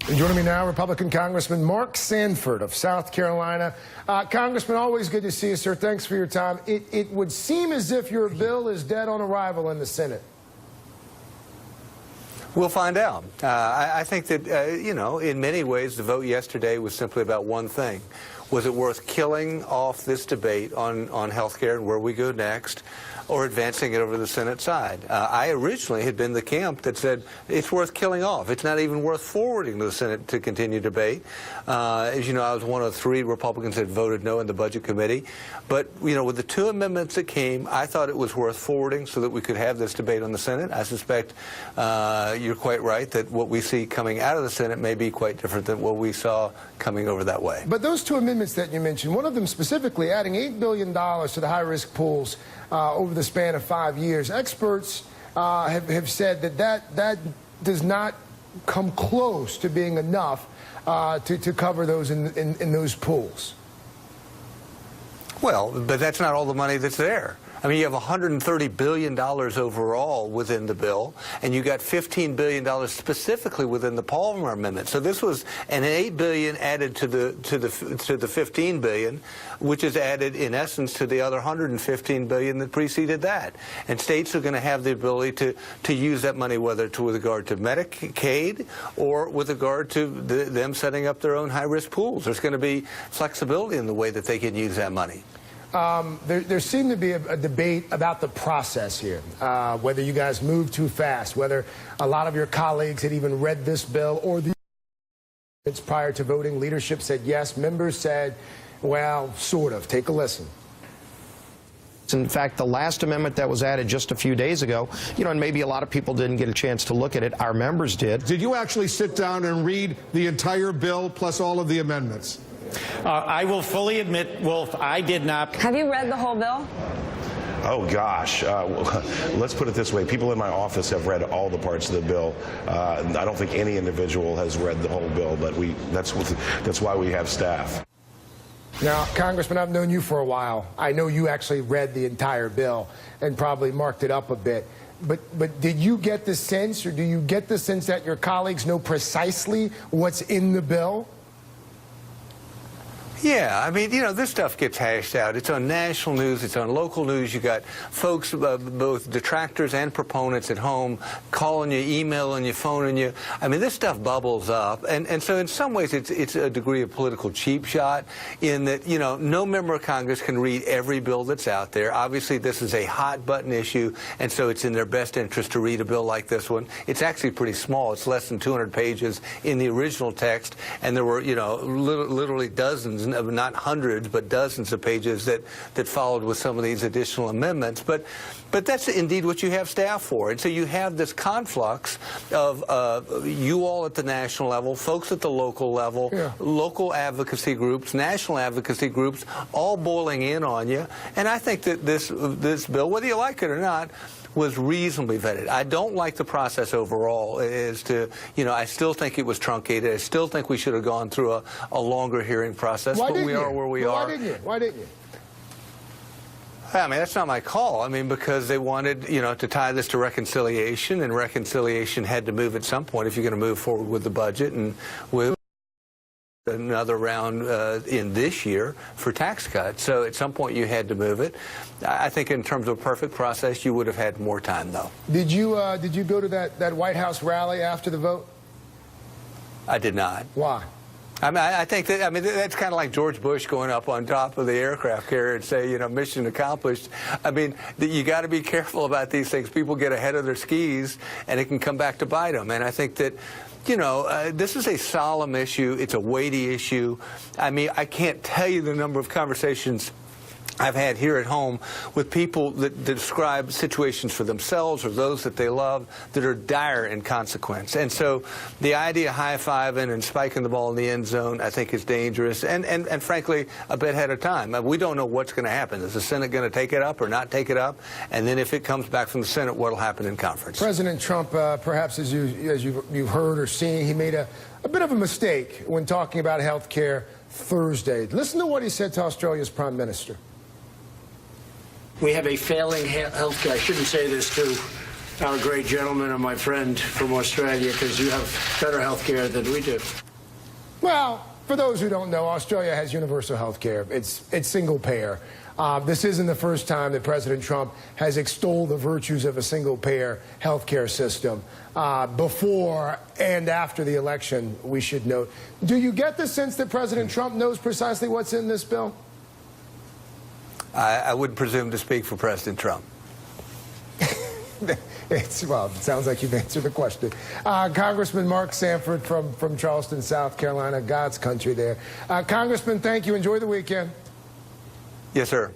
And joining me now, Republican Congressman Mark Sanford of South Carolina. Congressman, always good to see you, sir. Thanks for your time. It would seem as if your bill is dead on arrival in the Senate. We'll find out. I think that, you know, in many ways, the vote yesterday was simply about one thing. Was it worth killing off this debate on health care and where we go next, or advancing it over to the Senate side? I originally had been the camp that said it's worth killing off. It's not even worth forwarding to the Senate to continue debate. As you know, I was one of 3 Republicans that voted no in the Budget Committee. But, you know, with the 2 amendments that came, I thought it was worth forwarding so that we could have this debate on the Senate. I suspect you're quite right that what we see coming out of the Senate may be quite different than what we saw coming over that way. But those 2 amendments that you mentioned, one of them specifically adding $8 billion to the high-risk pools over the span of 5 years. Experts have said that does not come close to being enough to cover those in those pools. Well, but that's not all the money that's there. I mean, you have $130 billion overall within the bill, and you got $15 billion specifically within the Palmer Amendment. So this was an $8 billion added to the $15 billion, which is added in essence to the other $115 billion that preceded that. And states are going to have the ability to use that money, whether it's with regard to Medicaid or with regard to them setting up their own high-risk pools. There's going to be flexibility in the way that they can use that money. There seemed to be a debate about the process here, whether you guys moved too fast, whether a lot of your colleagues had even read this bill or the prior to voting. Leadership said yes. Members said, well, sort of. Take a listen. In fact, the last amendment that was added just a few days ago, you know, and maybe a lot of people didn't get a chance to look at it. Our members did. Did you actually sit down and read the entire bill plus all of the amendments? I will fully admit, Wolf, I did not. Have you read the whole bill? Oh, gosh. Let's put it this way. People in my office have read all the parts of the bill. I don't think any individual has read the whole bill, but that's why we have staff. Now, Congressman, I've known you for a while. I know you actually read the entire bill and probably marked it up a bit. But did you get the sense, or do you get the sense that your colleagues know precisely what's in the bill? Yeah, I mean, you know, this stuff gets hashed out. It's on national news. It's on local news. You got folks, both detractors and proponents at home, calling you, emailing you, phoning you. I mean, this stuff bubbles up. And so in some ways it's a degree of political cheap shot in that, you know, no member of Congress can read every bill that's out there. Obviously, this is a hot-button issue, and so it's in their best interest to read a bill like this one. It's actually pretty small. It's less than 200 pages in the original text, and there were, you know, literally dozens, not hundreds, but dozens of pages that followed with some of these additional amendments. But that's indeed what you have staff for. And so you have this conflux of you all at the national level, folks at the local level, local advocacy groups, national advocacy groups, all boiling in on you. And I think that this bill, whether you like it or not, was reasonably vetted. I don't like the process overall as to, you know, I still think it was truncated. I still think we should have gone through a longer hearing process, but we are where we are. Why didn't you? Why didn't you? I mean, that's not my call. I mean, because they wanted, you know, to tie this to reconciliation, and reconciliation had to move at some point if you're going to move forward with the budget and with another round in this year for tax cuts. So at some point you had to move it. I think in terms of a perfect process, you would have had more time, though. Did you go to that White House rally after the vote? I did not. Why? I mean, I think that, I mean, that's kind of like George Bush going up on top of the aircraft carrier and say, you know, mission accomplished. I mean, you got to be careful about these things. People get ahead of their skis, and it can come back to bite them. And I think that, you know, this is a solemn issue. It's a weighty issue. I mean, I can't tell you the number of conversations I've had here at home with people that describe situations for themselves or those that they love that are dire in consequence. And so the idea of high-fiving and spiking the ball in the end zone, I think, is dangerous and frankly, a bit ahead of time. We don't know what's going to happen. Is the Senate going to take it up or not take it up? And then if it comes back from the Senate, what will happen in conference? President Trump, perhaps as you've heard or seen, he made a bit of a mistake when talking about health care Thursday. Listen to what he said to Australia's Prime Minister. We have a failing health care. I shouldn't say this to our great gentleman and my friend from Australia, because you have better health care than we do. Well, for those who don't know, Australia has universal health care. It's single payer. This isn't the first time that President Trump has extolled the virtues of a single payer health care system. Before and after the election, we should note. Do you get the sense that President Trump knows precisely what's in this bill? I wouldn't presume to speak for President Trump. Well, it sounds like you've answered the question. Congressman Mark Sanford from Charleston, South Carolina, God's country there. Congressman, thank you. Enjoy the weekend. Yes, sir.